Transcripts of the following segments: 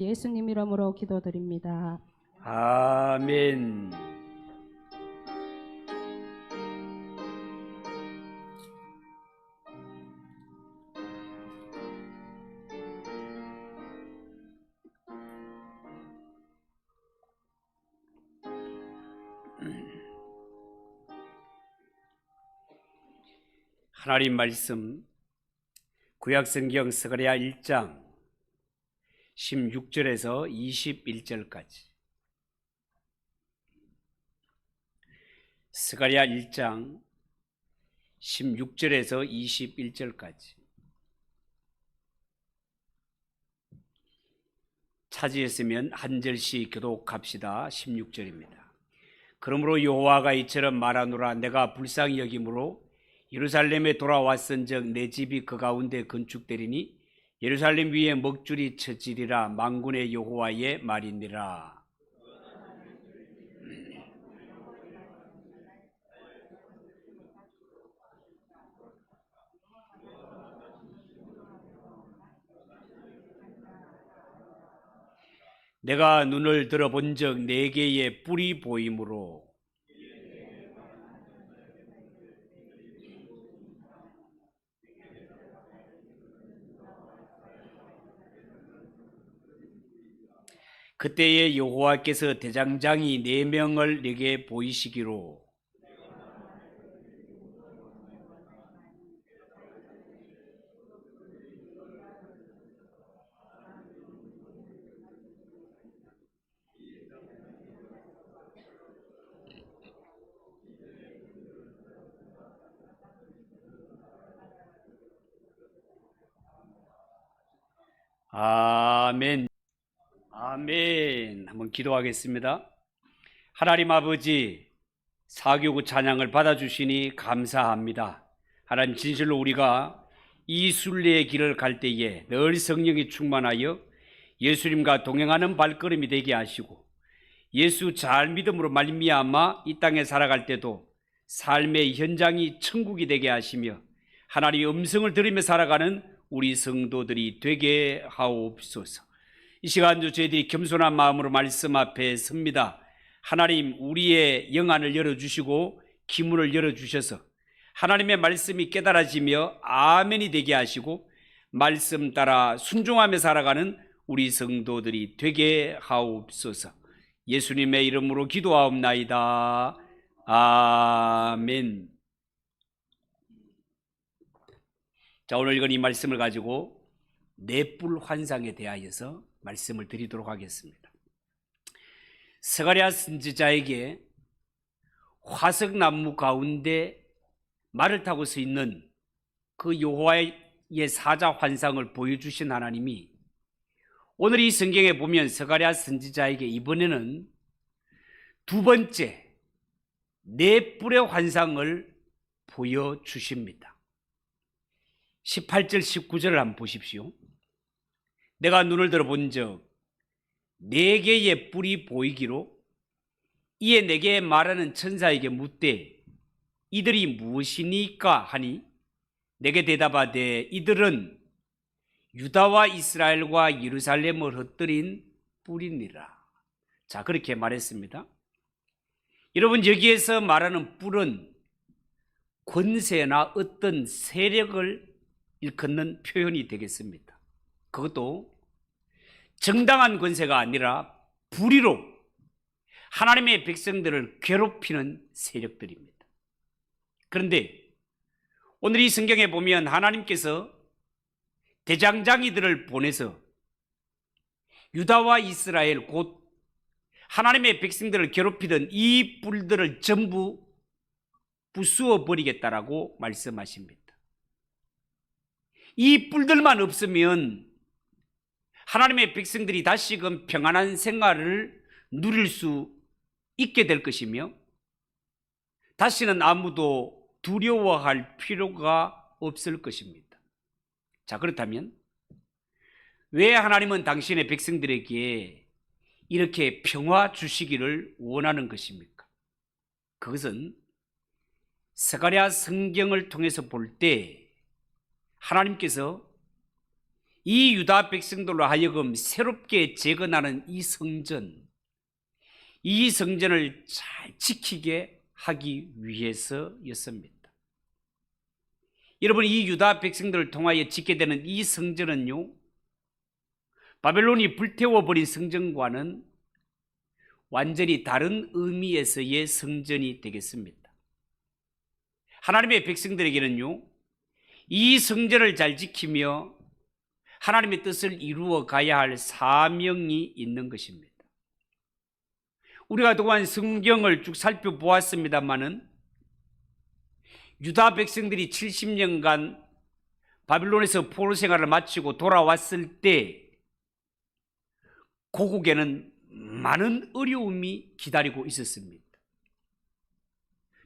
예수님 이름으로 기도드립니다. 아멘. 하나님 말씀 구약성경 스가랴 1장 16절에서 21절까지. 스가랴 1장 16절에서 21절까지. 찾으셨으면 한 절씩 교독합시다. 16절입니다. 그러므로 여호와가 이처럼 말하노라. 내가 불쌍히 여김으로 예루살렘에 돌아왔은즉 내 집이 그 가운데 건축되리니 예루살렘 위에 먹줄이 쳐지리라. 만군의 여호와의 말이니라. 내가 눈을 들어본즉 네 개의 뿔이 보이므로 그때에 여호와께서 대장장이 4명을 내게 보이시기로 아멘. 아멘. 한번 기도하겠습니다. 하나님 아버지, 사교구 찬양을 받아주시니 감사합니다. 하나님, 진실로 우리가 이 순례의 길을 갈 때에 늘 성령이 충만하여 예수님과 동행하는 발걸음이 되게 하시고 예수 잘 믿음으로 말미암아 이 땅에 살아갈 때도 삶의 현장이 천국이 되게 하시며 하나님의 음성을 들으며 살아가는 우리 성도들이 되게 하옵소서. 이 시간도 저희들이 겸손한 마음으로 말씀 앞에 섭니다. 하나님, 우리의 영안을 열어주시고 기문을 열어주셔서 하나님의 말씀이 깨달아지며 아멘이 되게 하시고 말씀 따라 순종하며 살아가는 우리 성도들이 되게 하옵소서. 예수님의 이름으로 기도하옵나이다. 아멘. 자, 오늘 읽은 이 말씀을 가지고 넷불 환상에 대하여서 말씀을 드리도록 하겠습니다. 스가랴 선지자에게 화석나무 가운데 말을 타고 서 있는 그 여호와의 사자 환상을 보여주신 하나님이 오늘 이 성경에 보면 스가랴 선지자에게 이번에는 두 번째 넷불의 환상을 보여주십니다. 18절 19절을 한번 보십시오. 내가 눈을 들어본즉 네 개의 뿔이 보이기로 이에 내게 말하는 천사에게 묻되 이들이 무엇이니까 하니 내게 대답하되 이들은 유다와 이스라엘과 예루살렘을 흩뜨린 뿔이니라. 자, 그렇게 말했습니다. 여러분, 여기에서 말하는 뿔은 권세나 어떤 세력을 일컫는 표현이 되겠습니다. 그것도 정당한 권세가 아니라 불의로 하나님의 백성들을 괴롭히는 세력들입니다. 그런데 오늘 이 성경에 보면 하나님께서 대장장이들을 보내서 유다와 이스라엘 곧 하나님의 백성들을 괴롭히던 이 뿔들을 전부 부수어 버리겠다라고 말씀하십니다. 이 뿔들만 없으면 하나님의 백성들이 다시금 평안한 생활을 누릴 수 있게 될 것이며 다시는 아무도 두려워할 필요가 없을 것입니다. 자, 그렇다면 왜 하나님은 당신의 백성들에게 이렇게 평화 주시기를 원하는 것입니까? 그것은 스가랴 성경을 통해서 볼 때 하나님께서 이 유다 백성들로 하여금 새롭게 재건하는 이 성전을 잘 지키게 하기 위해서였습니다. 여러분, 이 유다 백성들을 통하여 짓게 되는 이 성전은요, 바벨론이 불태워버린 성전과는 완전히 다른 의미에서의 성전이 되겠습니다. 하나님의 백성들에게는요, 이 성전을 잘 지키며 하나님의 뜻을 이루어 가야 할 사명이 있는 것입니다. 우리가 그동안 성경을 쭉 살펴보았습니다마는 유다 백성들이 70년간 바빌론에서 포로 생활을 마치고 돌아왔을 때 고국에는 많은 어려움이 기다리고 있었습니다.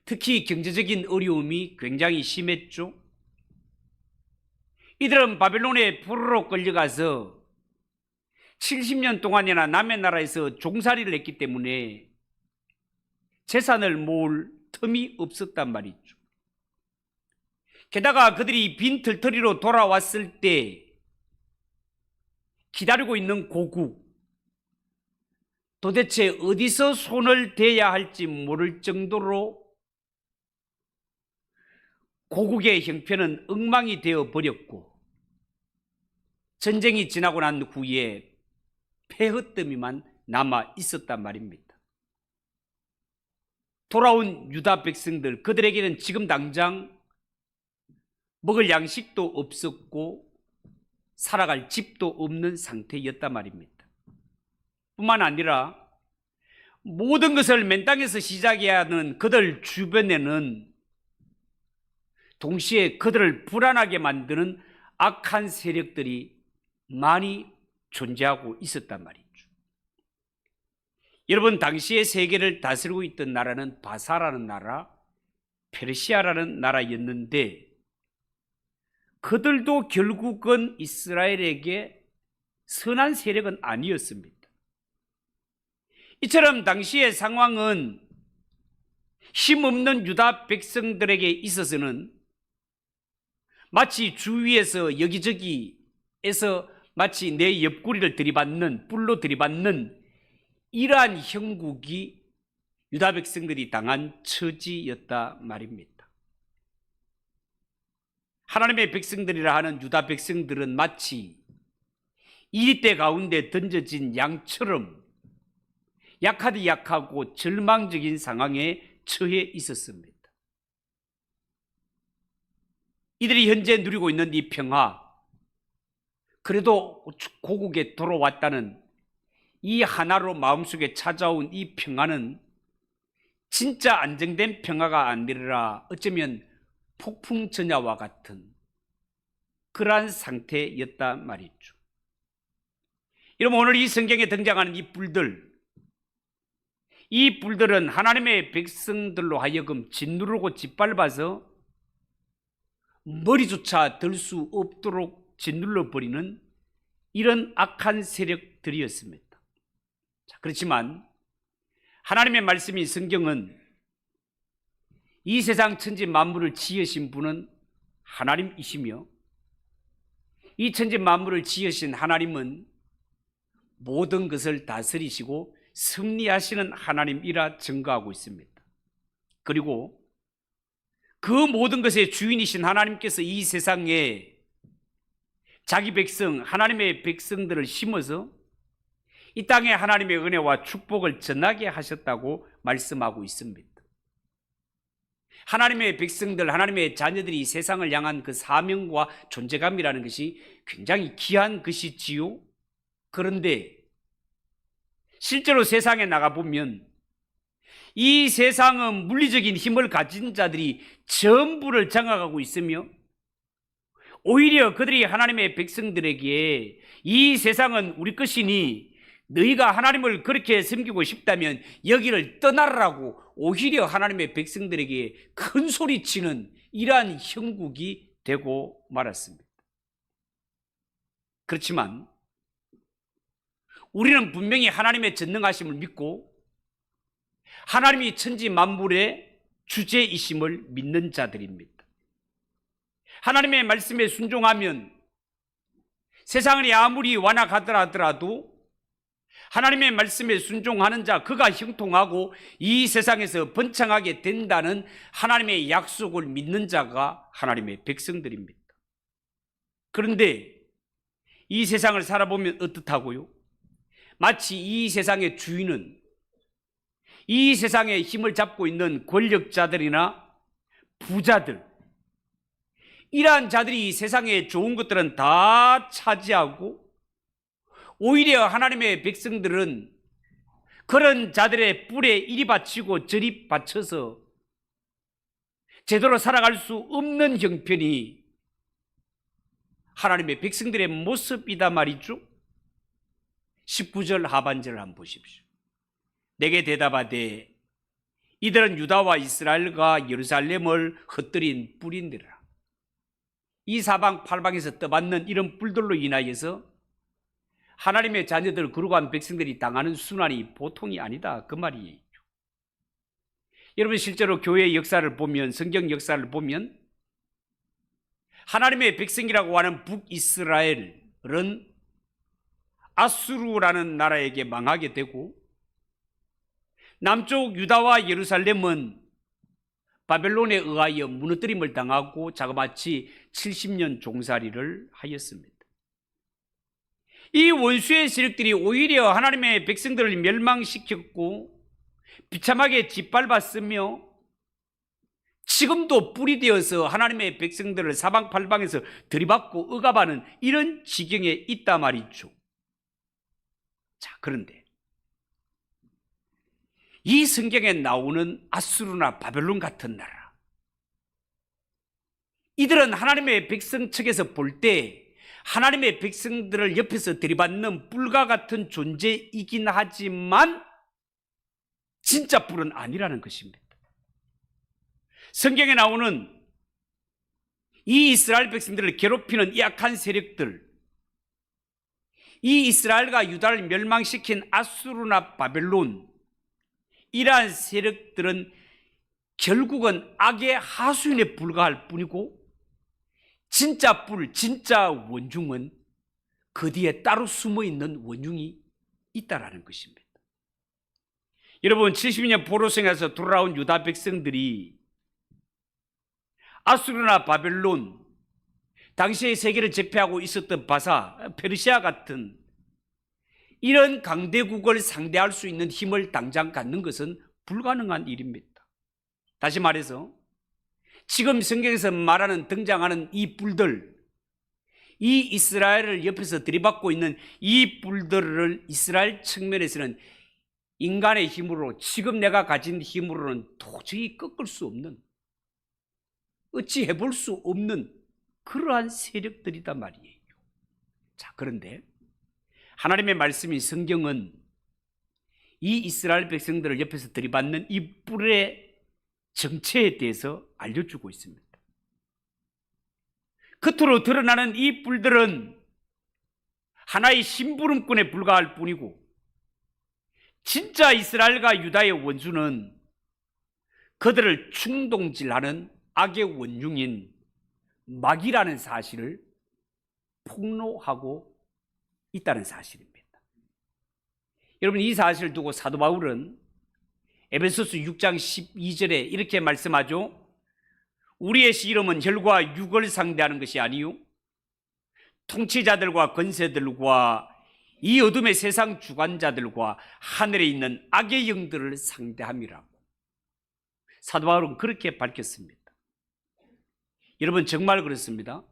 특히 경제적인 어려움이 굉장히 심했죠. 이들은 바벨론의 포로로 끌려가서 70년 동안이나 남의 나라에서 종살이를 했기 때문에 재산을 모을 틈이 없었단 말이죠. 게다가 그들이 빈털터리로 돌아왔을 때 기다리고 있는 고국, 도대체 어디서 손을 대야 할지 모를 정도로 고국의 형편은 엉망이 되어 버렸고, 전쟁이 지나고 난 후에 폐허더미만 남아 있었단 말입니다. 돌아온 유다 백성들, 그들에게는 지금 당장 먹을 양식도 없었고 살아갈 집도 없는 상태였단 말입니다. 뿐만 아니라 모든 것을 맨 땅에서 시작해야 하는 그들 주변에는 동시에 그들을 불안하게 만드는 악한 세력들이 많이 존재하고 있었단 말이죠. 여러분, 당시의 세계를 다스리고 있던 나라는 바사라는 나라, 페르시아라는 나라였는데 그들도 결국은 이스라엘에게 선한 세력은 아니었습니다. 이처럼 당시의 상황은 힘없는 유다 백성들에게 있어서는 마치 주위에서 여기저기에서 마치 내 옆구리를 들이받는, 뿔로 들이받는 이러한 형국이 유다 백성들이 당한 처지였다 말입니다. 하나님의 백성들이라 하는 유다 백성들은 마치 이리대 가운데 던져진 양처럼 약하디 약하고 절망적인 상황에 처해 있었습니다. 이들이 현재 누리고 있는 이 평화, 그래도 고국에 돌아왔다는 이 하나로 마음속에 찾아온 이 평화는 진짜 안정된 평화가 아니라 어쩌면 폭풍전야와 같은 그러한 상태였단 말이죠. 여러분, 오늘 이 성경에 등장하는 이 뿔들은 하나님의 백성들로 하여금 짓누르고 짓밟아서 머리조차 들 수 없도록 짓눌러버리는 이런 악한 세력들이었습니다. 그렇지만 하나님의 말씀인 성경은 이 세상 천지 만물을 지으신 분은 하나님이시며 이 천지 만물을 지으신 하나님은 모든 것을 다스리시고 승리하시는 하나님이라 증거하고 있습니다. 그리고 그 모든 것의 주인이신 하나님께서 이 세상에 자기 백성, 하나님의 백성들을 심어서 이 땅에 하나님의 은혜와 축복을 전하게 하셨다고 말씀하고 있습니다. 하나님의 백성들, 하나님의 자녀들이 세상을 향한 그 사명과 존재감이라는 것이 굉장히 귀한 것이지요. 그런데 실제로 세상에 나가보면 이 세상은 물리적인 힘을 가진 자들이 전부를 장악하고 있으며 오히려 그들이 하나님의 백성들에게 이 세상은 우리 것이니 너희가 하나님을 그렇게 섬기고 싶다면 여기를 떠나라고 오히려 하나님의 백성들에게 큰 소리치는 이러한 형국이 되고 말았습니다. 그렇지만 우리는 분명히 하나님의 전능하심을 믿고 하나님이 천지 만물의 주제이심을 믿는 자들입니다. 하나님의 말씀에 순종하면 세상이 아무리 완악하더라도 하나님의 말씀에 순종하는 자, 그가 형통하고 이 세상에서 번창하게 된다는 하나님의 약속을 믿는 자가 하나님의 백성들입니다. 그런데 이 세상을 살아보면 어떻다고요? 마치 이 세상의 주인은 이 세상의 힘을 잡고 있는 권력자들이나 부자들, 이러한 자들이 세상의 좋은 것들은 다 차지하고 오히려 하나님의 백성들은 그런 자들의 뿔에 이리 바치고 저리 바쳐서 제대로 살아갈 수 없는 형편이 하나님의 백성들의 모습이다 말이죠. 19절 하반절을 한번 보십시오. 내게 대답하되 이들은 유다와 이스라엘과 예루살렘을 흩뜨린 뿔인들이라. 이 사방팔방에서 떠받는 이런 뿔들로 인하여서 하나님의 자녀들, 거룩한 백성들이 당하는 순환이 보통이 아니다, 그 말이에요. 여러분, 실제로 교회의 역사를 보면, 성경 역사를 보면 하나님의 백성이라고 하는 북이스라엘은 아수르라는 나라에게 망하게 되고, 남쪽 유다와 예루살렘은 바벨론에 의하여 무너뜨림을 당하고 자그마치 70년 종살이를 하였습니다. 이 원수의 세력들이 오히려 하나님의 백성들을 멸망시켰고 비참하게 짓밟았으며 지금도 뿔이 되어서 하나님의 백성들을 사방팔방에서 들이받고 억압하는 이런 지경에 있단 말이죠. 자, 그런데 이 성경에 나오는 아수르나 바벨론 같은 나라, 이들은 하나님의 백성 측에서 볼 때 하나님의 백성들을 옆에서 들이받는 뿔과 같은 존재이긴 하지만 진짜 뿔은 아니라는 것입니다. 성경에 나오는 이 이스라엘 백성들을 괴롭히는 이 악한 세력들, 이 이스라엘과 유다를 멸망시킨 아수르나 바벨론, 이러한 세력들은 결국은 악의 하수인에 불과할 뿐이고 진짜 뿔, 진짜 원흉은 그 뒤에 따로 숨어있는 원흉이 있다라는 것입니다. 여러분, 70년 포로생에서 돌아온 유다 백성들이 아수르나 바벨론, 당시의 세계를 제패하고 있었던 바사, 페르시아 같은 이런 강대국을 상대할 수 있는 힘을 당장 갖는 것은 불가능한 일입니다. 다시 말해서 지금 성경에서 말하는, 등장하는 이 뿔들, 이 이스라엘을 옆에서 들이받고 있는 이 뿔들을 이스라엘 측면에서는 인간의 힘으로, 지금 내가 가진 힘으로는 도저히 꺾을 수 없는, 어찌 해볼 수 없는 그러한 세력들이단 말이에요. 자, 그런데 하나님의 말씀인 성경은 이 이스라엘 백성들을 옆에서 들이받는 이 뿔의 정체에 대해서 알려주고 있습니다. 겉으로 드러나는 이 뿔들은 하나의 심부름꾼에 불과할 뿐이고 진짜 이스라엘과 유다의 원수는 그들을 충동질하는 악의 원흉인 마귀라는 사실을 폭로하고 있다는 사실입니다. 여러분, 이 사실을 두고 사도 바울은 에베소서 6장 12절에 이렇게 말씀하죠. 우리의 씨름은 혈과 육을 상대하는 것이 아니요 통치자들과 권세들과 이 어둠의 세상 주관자들과 하늘에 있는 악의 영들을 상대함이라고 사도 바울은 그렇게 밝혔습니다. 여러분, 정말 그렇습니다.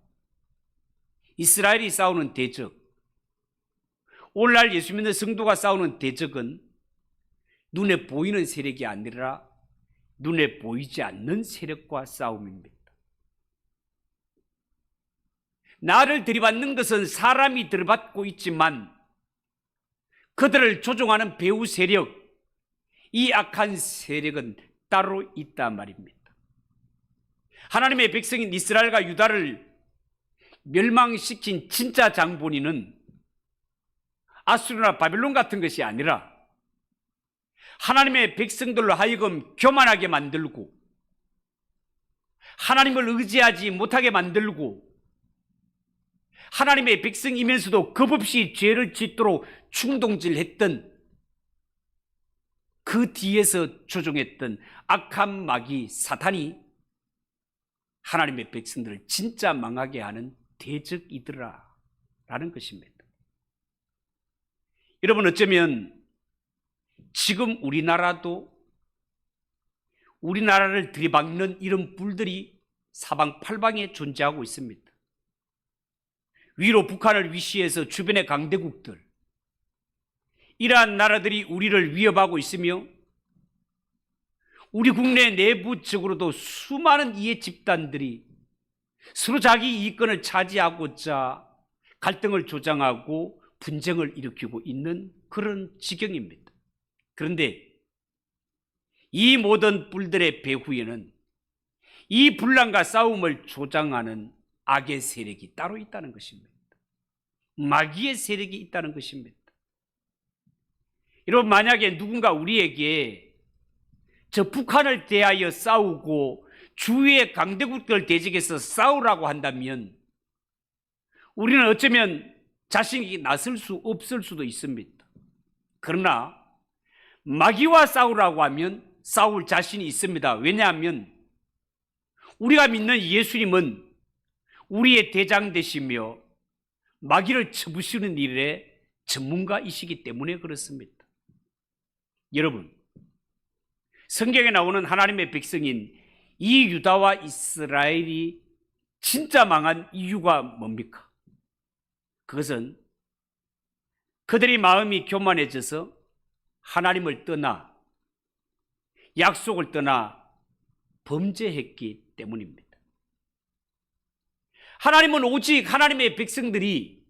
이스라엘이 싸우는 대적, 오늘날 예수 믿는 성도가 싸우는 대적은 눈에 보이는 세력이 아니라 눈에 보이지 않는 세력과 싸움입니다. 나를 들이받는 것은 사람이 들이받고 있지만 그들을 조종하는 배후 세력, 이 악한 세력은 따로 있단 말입니다. 하나님의 백성인 이스라엘과 유다를 멸망시킨 진짜 장본인은 아수르나 바벨론 같은 것이 아니라 하나님의 백성들로 하여금 교만하게 만들고 하나님을 의지하지 못하게 만들고 하나님의 백성이면서도 겁없이 죄를 짓도록 충동질했던 그 뒤에서 조종했던 악한 마귀 사탄이 하나님의 백성들을 진짜 망하게 하는 대적이더라 라는 것입니다. 여러분, 어쩌면 지금 우리나라를 들이박는 이런 불들이 사방팔방에 존재하고 있습니다. 위로 북한을 위시해서 주변의 강대국들, 이러한 나라들이 우리를 위협하고 있으며 우리 국내 내부적으로도 수많은 이해 집단들이 서로 자기 이권을 차지하고자 갈등을 조장하고 분쟁을 일으키고 있는 그런 지경입니다. 그런데 이 모든 불들의 배후에는 이 분란과 싸움을 조장하는 악의 세력이 따로 있다는 것입니다. 마귀의 세력이 있다는 것입니다. 여러분, 만약에 누군가 우리에게 저 북한을 대하여 싸우고 주위의 강대국들 대적해서 싸우라고 한다면 우리는 어쩌면 자신이 나설 수 없을 수도 있습니다. 그러나 마귀와 싸우라고 하면 싸울 자신이 있습니다. 왜냐하면 우리가 믿는 예수님은 우리의 대장 되시며 마귀를 쳐부수는 일에 전문가이시기 때문에 그렇습니다. 여러분, 성경에 나오는 하나님의 백성인 이 유다와 이스라엘이 진짜 망한 이유가 뭡니까? 그것은 그들의 마음이 교만해져서 하나님을 떠나 약속을 떠나 범죄했기 때문입니다. 하나님은 오직 하나님의 백성들이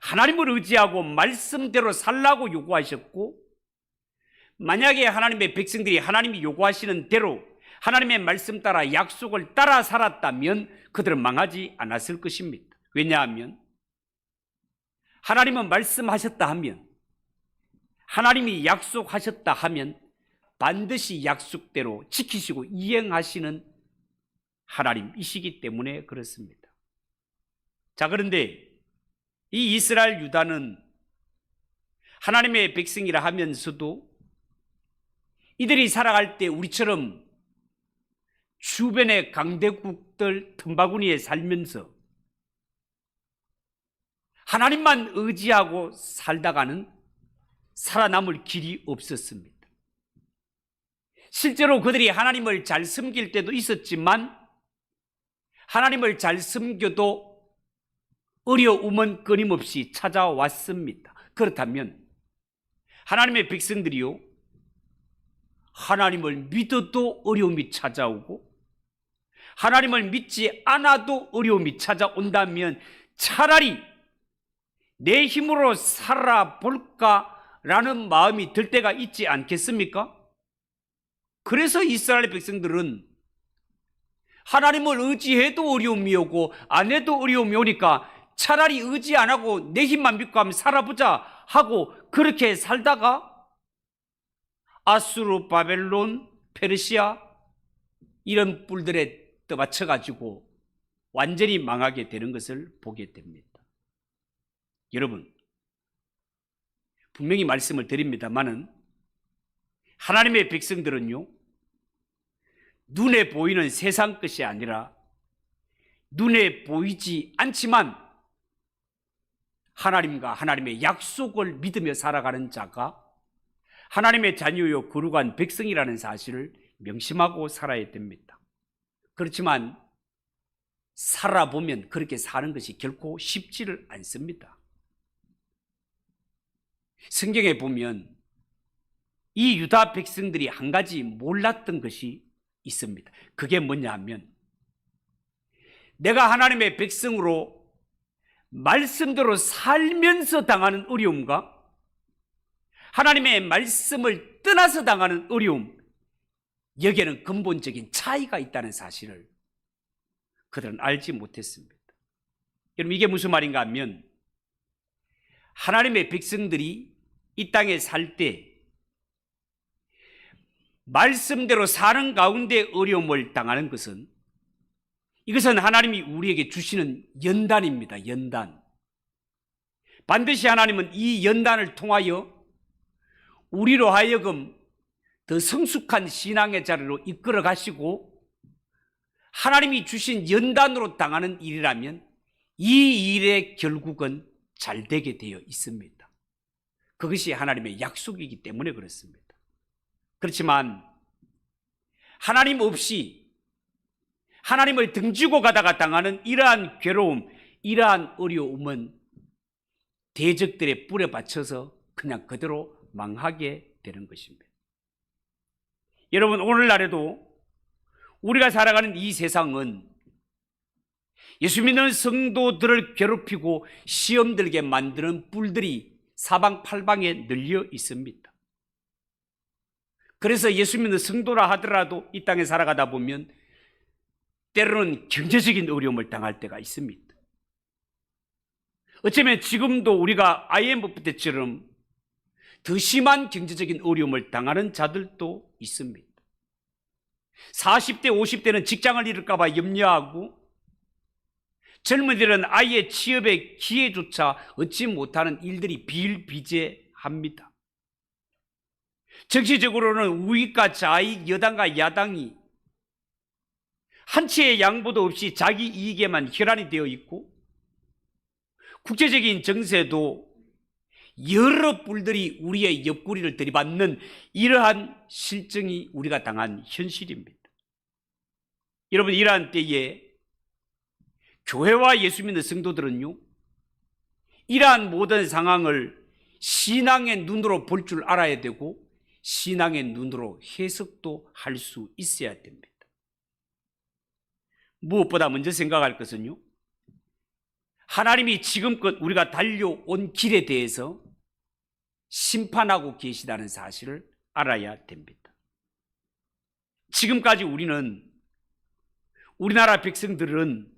하나님을 의지하고 말씀대로 살라고 요구하셨고, 만약에 하나님의 백성들이 하나님이 요구하시는 대로 하나님의 말씀 따라 약속을 따라 살았다면 그들은 망하지 않았을 것입니다. 왜냐하면 하나님은 말씀하셨다 하면, 하나님이 약속하셨다 하면 반드시 약속대로 지키시고 이행하시는 하나님이시기 때문에 그렇습니다. 자, 그런데 이 이스라엘 유다는 하나님의 백성이라 하면서도 이들이 살아갈 때 우리처럼 주변의 강대국들 틈바구니에 살면서 하나님만 의지하고 살다가는 살아남을 길이 없었습니다. 실제로 그들이 하나님을 잘 섬길 때도 있었지만 하나님을 잘 섬겨도 어려움은 끊임없이 찾아왔습니다. 그렇다면 하나님의 백성들이요, 하나님을 믿어도 어려움이 찾아오고 하나님을 믿지 않아도 어려움이 찾아온다면 차라리 내 힘으로 살아볼까라는 마음이 들 때가 있지 않겠습니까? 그래서 이스라엘 백성들은 하나님을 의지해도 어려움이 오고 안 해도 어려움이 오니까 차라리 의지 안 하고 내 힘만 믿고 한번 살아보자 하고 그렇게 살다가 아수르, 바벨론, 페르시아 이런 뿔들에 떠받쳐가지고 완전히 망하게 되는 것을 보게 됩니다. 여러분, 분명히 말씀을 드립니다마는 하나님의 백성들은요, 눈에 보이는 세상 것이 아니라 눈에 보이지 않지만 하나님과 하나님의 약속을 믿으며 살아가는 자가 하나님의 자녀요 거룩한 백성이라는 사실을 명심하고 살아야 됩니다. 그렇지만 살아보면 그렇게 사는 것이 결코 쉽지를 않습니다. 성경에 보면 이 유다 백성들이 한 가지 몰랐던 것이 있습니다. 그게 뭐냐 하면 내가 하나님의 백성으로 말씀대로 살면서 당하는 어려움과 하나님의 말씀을 떠나서 당하는 어려움, 여기에는 근본적인 차이가 있다는 사실을 그들은 알지 못했습니다. 여러분, 이게 무슨 말인가 하면 하나님의 백성들이 이 땅에 살 때 말씀대로 사는 가운데 어려움을 당하는 것은 이것은 하나님이 우리에게 주시는 연단입니다. 연단. 반드시 하나님은 이 연단을 통하여 우리로 하여금 더 성숙한 신앙의 자리로 이끌어 가시고, 하나님이 주신 연단으로 당하는 일이라면 이 일의 결국은 잘 되게 되어 있습니다. 그것이 하나님의 약속이기 때문에 그렇습니다. 그렇지만 하나님 없이 하나님을 등지고 가다가 당하는 이러한 괴로움, 이러한 어려움은 대적들의 뿔에 받쳐서 그냥 그대로 망하게 되는 것입니다. 여러분, 오늘날에도 우리가 살아가는 이 세상은 예수 믿는 성도들을 괴롭히고 시험 들게 만드는 뿔들이 사방팔방에 널려 있습니다. 그래서 예수 믿는 성도라 하더라도 이 땅에 살아가다 보면 때로는 경제적인 어려움을 당할 때가 있습니다. 어쩌면 지금도 우리가 IMF 때처럼 더 심한 경제적인 어려움을 당하는 자들도 있습니다. 40대, 50대는 직장을 잃을까 봐 염려하고, 젊은이들은 아예 취업의 기회조차 얻지 못하는 일들이 비일비재합니다. 정치적으로는 우익과 좌익, 여당과 야당이 한치의 양보도 없이 자기 이익에만 혈안이 되어 있고, 국제적인 정세도 여러 뿔들이 우리의 옆구리를 들이받는 이러한 실정이 우리가 당한 현실입니다. 여러분, 이러한 때에 교회와 예수 믿는 성도들은요, 이러한 모든 상황을 신앙의 눈으로 볼 줄 알아야 되고, 신앙의 눈으로 해석도 할 수 있어야 됩니다. 무엇보다 먼저 생각할 것은요, 하나님이 지금껏 우리가 달려온 길에 대해서 심판하고 계시다는 사실을 알아야 됩니다. 지금까지 우리나라 백성들은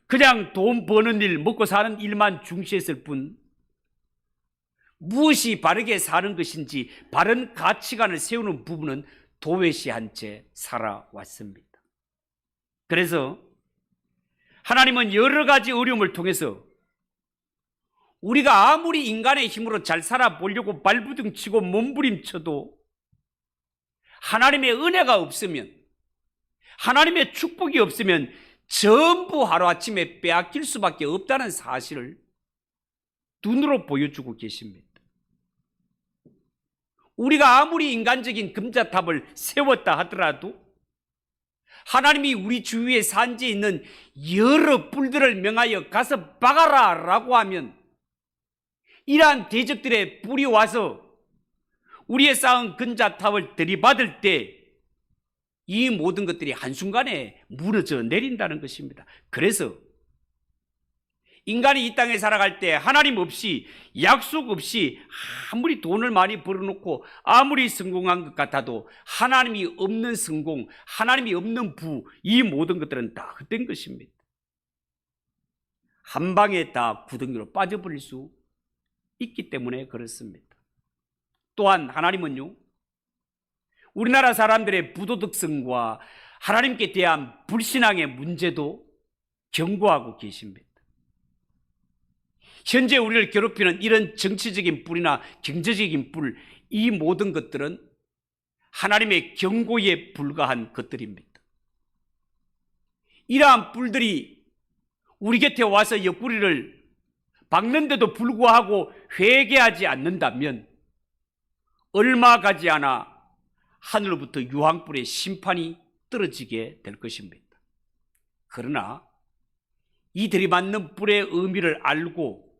그냥 돈 버는 일, 먹고 사는 일만 중시했을 뿐, 무엇이 바르게 사는 것인지 바른 가치관을 세우는 부분은 도외시한 채 살아왔습니다. 그래서 하나님은 여러 가지 어려움을 통해서 우리가 아무리 인간의 힘으로 잘 살아보려고 발부둥치고 몸부림쳐도 하나님의 은혜가 없으면, 하나님의 축복이 없으면 전부 하루아침에 빼앗길 수밖에 없다는 사실을 눈으로 보여주고 계십니다. 우리가 아무리 인간적인 금자탑을 세웠다 하더라도 하나님이 우리 주위에 산지에 있는 여러 뿔들을 명하여 가서 박아라 라고 하면, 이러한 대적들의 뿔이 와서 우리의 쌓은 금자탑을 들이받을 때 이 모든 것들이 한순간에 무너져 내린다는 것입니다. 그래서 인간이 이 땅에 살아갈 때 하나님 없이, 약속 없이 아무리 돈을 많이 벌어놓고 아무리 성공한 것 같아도 하나님이 없는 성공, 하나님이 없는 부, 이 모든 것들은 다 헛된 것입니다. 한 방에 다 구덩이로 빠져버릴 수 있기 때문에 그렇습니다. 또한 하나님은요, 우리나라 사람들의 부도덕성과 하나님께 대한 불신앙의 문제도 경고하고 계십니다. 현재 우리를 괴롭히는 이런 정치적인 뿔이나 경제적인 뿔, 이 모든 것들은 하나님의 경고에 불과한 것들입니다. 이러한 뿔들이 우리 곁에 와서 옆구리를 박는데도 불구하고 회개하지 않는다면 얼마 가지 않아 하늘로부터 유황불의 심판이 떨어지게 될 것입니다. 그러나 이 들이맞는 뿔의 의미를 알고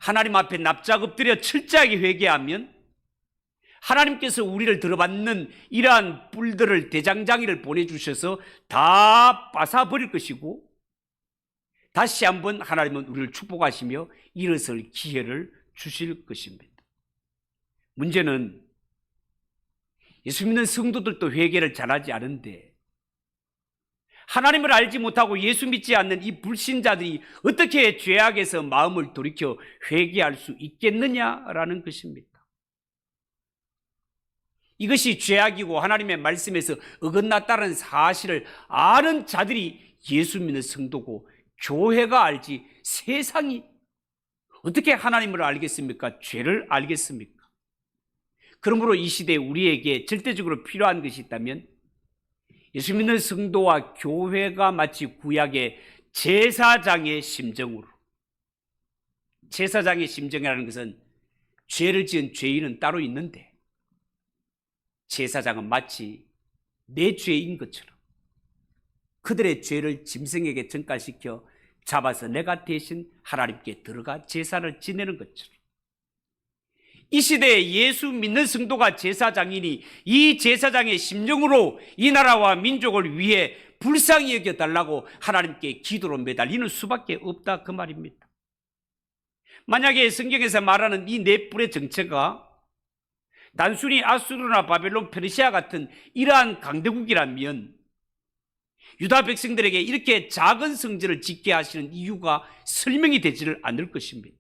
하나님 앞에 납작 엎드려 철저하게 회개하면 하나님께서 우리를 들어받는 이러한 뿔들을, 대장장이를 보내주셔서 다 빠사버릴 것이고, 다시 한번 하나님은 우리를 축복하시며 일어설 기회를 주실 것입니다. 문제는 예수 믿는 성도들도 회개를 잘하지 않은데, 하나님을 알지 못하고 예수 믿지 않는 이 불신자들이 어떻게 죄악에서 마음을 돌이켜 회개할 수 있겠느냐라는 것입니다. 이것이 죄악이고 하나님의 말씀에서 어긋났다는 사실을 아는 자들이 예수 믿는 성도고 교회가 알지 세상이 어떻게 하나님을 알겠습니까? 죄를 알겠습니까? 그러므로 이 시대에 우리에게 절대적으로 필요한 것이 있다면 예수 믿는 성도와 교회가 마치 구약의 제사장의 심정으로, 제사장의 심정이라는 것은 죄를 지은 죄인은 따로 있는데 제사장은 마치 내 죄인 것처럼 그들의 죄를 짐승에게 전가시켜 잡아서 내가 대신 하나님께 들어가 제사를 지내는 것처럼 이 시대에 예수 믿는 성도가 제사장이니 이 제사장의 심정으로 이 나라와 민족을 위해 불쌍히 여겨달라고 하나님께 기도로 매달리는 수밖에 없다 그 말입니다. 만약에 성경에서 말하는 이 네 뿔의 정체가 단순히 아수르나 바벨론, 페르시아 같은 이러한 강대국이라면 유다 백성들에게 이렇게 작은 성전을 짓게 하시는 이유가 설명이 되지를 않을 것입니다.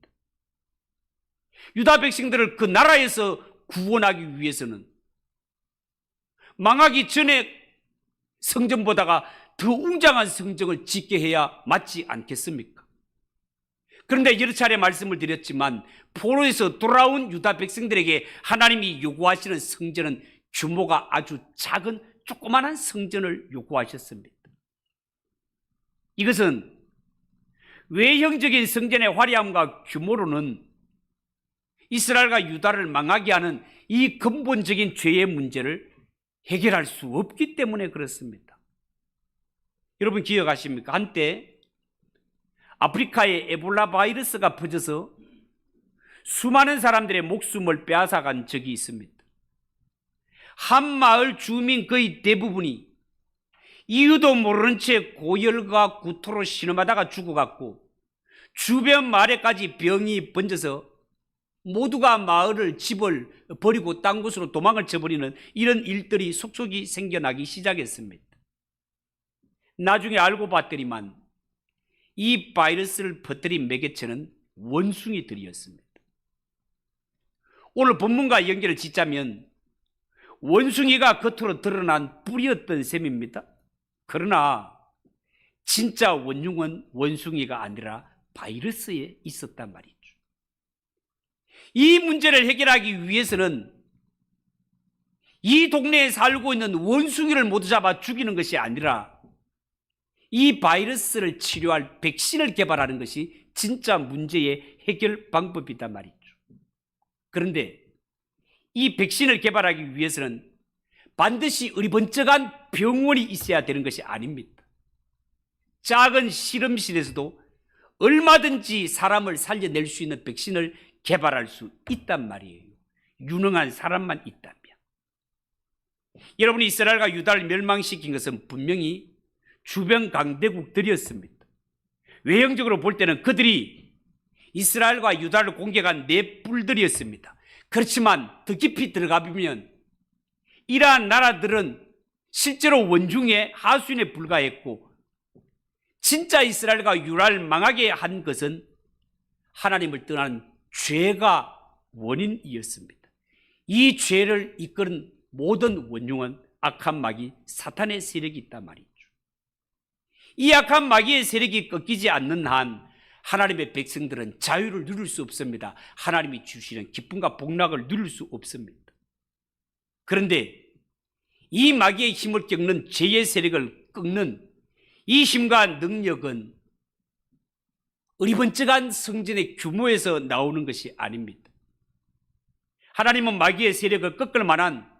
유다 백성들을 그 나라에서 구원하기 위해서는 망하기 전에 성전보다가 더 웅장한 성전을 짓게 해야 맞지 않겠습니까? 그런데 여러 차례 말씀을 드렸지만 포로에서 돌아온 유다 백성들에게 하나님이 요구하시는 성전은 규모가 아주 작은 조그마한 성전을 요구하셨습니다. 이것은 외형적인 성전의 화려함과 규모로는 이스라엘과 유다를 망하게 하는 이 근본적인 죄의 문제를 해결할 수 없기 때문에 그렇습니다. 여러분 기억하십니까? 한때 아프리카에 에볼라 바이러스가 퍼져서 수많은 사람들의 목숨을 빼앗아간 적이 있습니다. 한 마을 주민 거의 대부분이 이유도 모르는 채 고열과 구토로 신음하다가 죽어갔고 주변 마을에까지 병이 번져서 모두가 마을을 집을 버리고 딴 곳으로 도망을 쳐버리는 이런 일들이 속속이 생겨나기 시작했습니다. 나중에 알고 봤더니만 이 바이러스를 퍼뜨린 매개체는 원숭이들이었습니다. 오늘 본문과 연결을 짓자면 원숭이가 겉으로 드러난 뿔이었던 셈입니다. 그러나 진짜 원흉은 원숭이가 아니라 바이러스에 있었단 말이죠. 이 문제를 해결하기 위해서는 이 동네에 살고 있는 원숭이를 모두 잡아 죽이는 것이 아니라 이 바이러스를 치료할 백신을 개발하는 것이 진짜 문제의 해결 방법이단 말이죠. 그런데 이 백신을 개발하기 위해서는 반드시 어리번쩍한 병원이 있어야 되는 것이 아닙니다. 작은 실험실에서도 얼마든지 사람을 살려낼 수 있는 백신을 개발할 수 있단 말이에요. 유능한 사람만 있다면. 여러분이 이스라엘과 유다를 멸망시킨 것은 분명히 주변 강대국들이었습니다. 외형적으로 볼 때는 그들이 이스라엘과 유다를 공격한 네 뿔들이었습니다. 그렇지만 더 깊이 들어가 보면 이러한 나라들은 실제로 원중의 하수인에 불과했고 진짜 이스라엘과 유다를 망하게 한 것은 하나님을 떠난 죄가 원인이었습니다. 이 죄를 이끄는 모든 원흉은 악한 마귀 사탄의 세력이 있단 말이죠. 이 악한 마귀의 세력이 꺾이지 않는 한 하나님의 백성들은 자유를 누릴 수 없습니다. 하나님이 주시는 기쁨과 복락을 누릴 수 없습니다. 그런데 이 마귀의 힘을 꺾는 죄의 세력을 꺾는 이 힘과 능력은 어리번쩍한 성전의 규모에서 나오는 것이 아닙니다. 하나님은 마귀의 세력을 꺾을 만한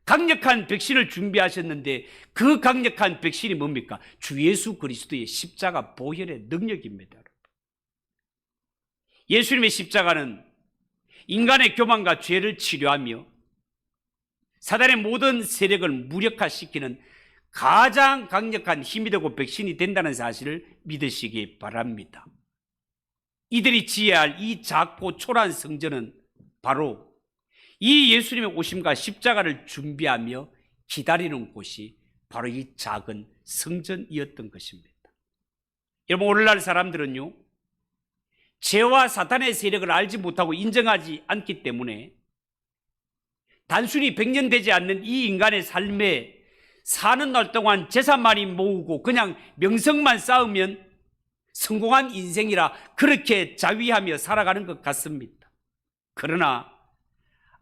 강력한 백신을 준비하셨는데 그 강력한 백신이 뭡니까? 주 예수 그리스도의 십자가 보혈의 능력입니다. 예수님의 십자가는 인간의 교만과 죄를 치료하며 사단의 모든 세력을 무력화시키는 가장 강력한 힘이 되고 백신이 된다는 사실을 믿으시기 바랍니다. 이들이 지어야 할 이 작고 초라한 성전은 바로 이 예수님의 오심과 십자가를 준비하며 기다리는 곳이 바로 이 작은 성전이었던 것입니다. 여러분, 오늘날 사람들은요, 죄와 사탄의 세력을 알지 못하고 인정하지 않기 때문에 단순히 100년 되지 않는 이 인간의 삶에 사는 날 동안 재산만이 모으고 그냥 명성만 쌓으면 성공한 인생이라 그렇게 자위하며 살아가는 것 같습니다. 그러나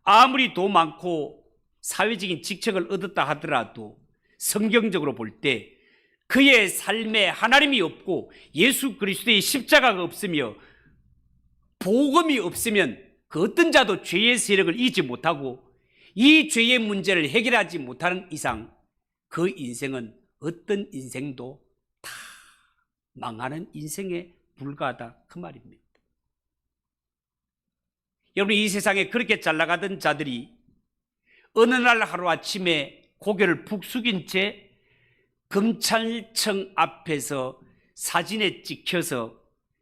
아무리 돈 많고 사회적인 직책을 얻었다 하더라도 성경적으로 볼 때 그의 삶에 하나님이 없고 예수 그리스도의 십자가가 없으며 복음이 없으면 그 어떤 자도 죄의 세력을 이기지 못하고 이 죄의 문제를 해결하지 못하는 이상 그 인생은 어떤 인생도 다 망하는 인생에 불과하다 그 말입니다. 여러분, 이 세상에 그렇게 잘 나가던 자들이 어느 날 하루아침에 고개를 푹 숙인 채 검찰청 앞에서 사진에 찍혀서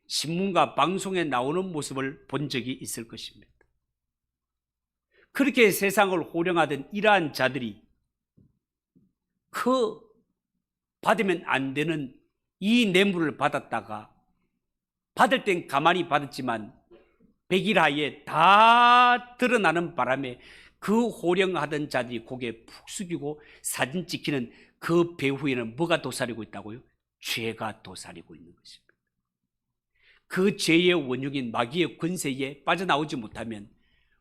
신문과 방송에 나오는 모습을 본 적이 있을 것입니다. 그렇게 세상을 호령하던 이러한 자들이 그 받으면 안 되는 이 뇌물을 받았다가 받을 땐 가만히 받았지만 100일 하에 다 드러나는 바람에 그 호령하던 자들이 고개 푹 숙이고 사진 찍히는 그 배후에는 뭐가 도사리고 있다고요? 죄가 도사리고 있는 것입니다. 그 죄의 원흉인 마귀의 권세에 빠져나오지 못하면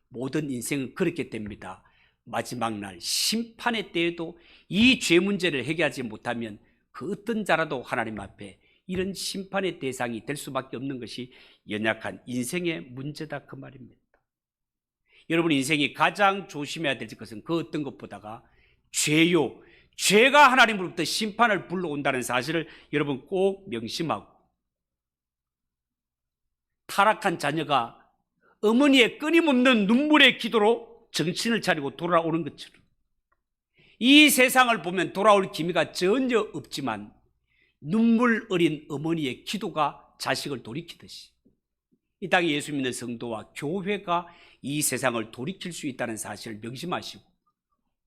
모든 인생은 그렇게 됩니다. 마지막 날 심판의 때에도 이 죄 문제를 해결하지 못하면 그 어떤 자라도 하나님 앞에 이런 심판의 대상이 될 수밖에 없는 것이 연약한 인생의 문제다 그 말입니다. 여러분, 인생이 가장 조심해야 될 것은 그 어떤 것보다가 죄요. 죄가 하나님으로부터 심판을 불러온다는 사실을 여러분 꼭 명심하고, 타락한 자녀가 어머니의 끊임없는 눈물의 기도로 정신을 차리고 돌아오는 것처럼 이 세상을 보면 돌아올 기미가 전혀 없지만 눈물 어린 어머니의 기도가 자식을 돌이키듯이 이 땅에 예수 믿는 성도와 교회가 이 세상을 돌이킬 수 있다는 사실을 명심하시고,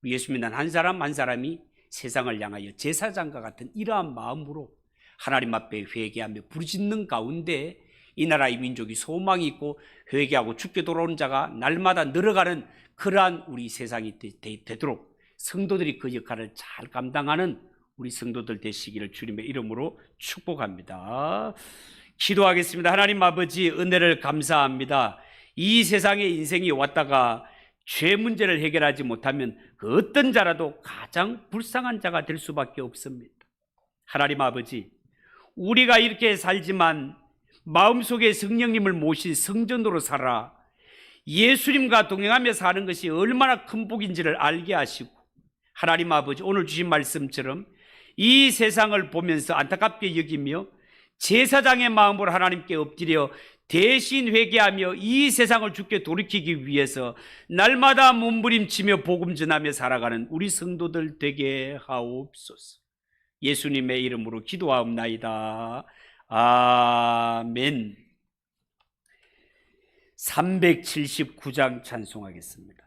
예수 믿는 한 사람 한 사람이 세상을 향하여 제사장과 같은 이러한 마음으로 하나님 앞에 회개하며 부르짖는 가운데 이 나라 이 민족이 소망이 있고 회개하고 죽게 돌아오는 자가 날마다 늘어가는 그러한 우리 세상이 되도록 성도들이 그 역할을 잘 감당하는 우리 성도들 되시기를 주님의 이름으로 축복합니다. 기도하겠습니다. 하나님 아버지, 은혜를 감사합니다. 이 세상에 인생이 왔다가 죄 문제를 해결하지 못하면 그 어떤 자라도 가장 불쌍한 자가 될 수밖에 없습니다. 하나님 아버지, 우리가 이렇게 살지만 마음속에 성령님을 모신 성전으로 살아 예수님과 동행하며 사는 것이 얼마나 큰 복인지를 알게 하시고, 하나님 아버지, 오늘 주신 말씀처럼 이 세상을 보면서 안타깝게 여기며 제사장의 마음으로 하나님께 엎드려 대신 회개하며 이 세상을 주께 돌이키기 위해서 날마다 몸부림치며 복음 전하며 살아가는 우리 성도들 되게 하옵소서. 예수님의 이름으로 기도하옵나이다. 아멘. 379장 찬송하겠습니다.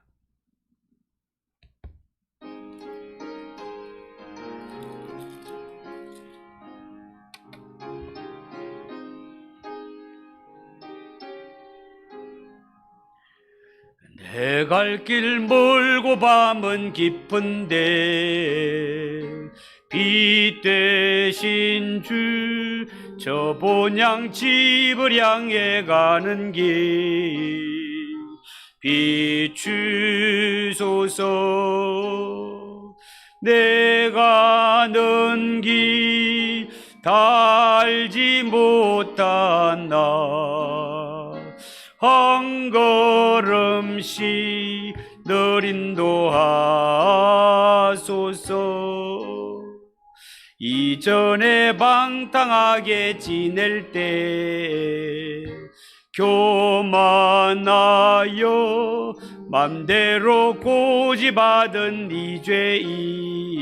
내 갈 길 멀고 밤은 깊은데 빛 대신 주 저 본향 집을 향해 가는 길 비추소서. 내가 아는 길 다 알지 못한 나 한 걸음씩 늘 인도하소서. 이전에 방탕하게 지낼 때 교만하여 맘대로 고집하던 이 죄인